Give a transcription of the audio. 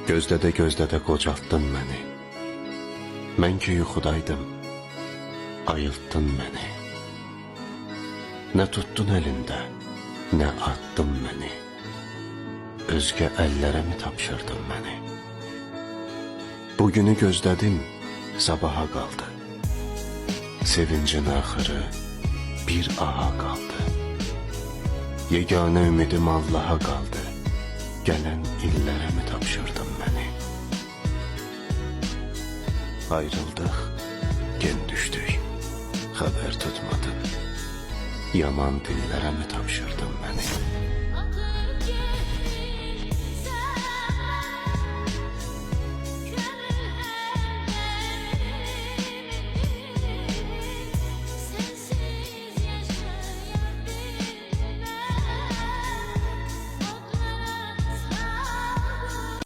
Gözdə də qocaltdın məni. Mən ki yuxudaydım, ayıltdın məni. Nə tuttun əlində, nə attın məni. Özgə əllərə mi tapşırdın məni? Bugünü gözlədim, sabaha qaldı. Sevincin axırı bir aha qaldı. Yeganə ümidim Allaha qaldı. Gələn illərə mi tapşırdın məni? Ayrıldıq, gen düşdük, xəbər tutmadın. Yaman dillərə mi tapşırdın məni?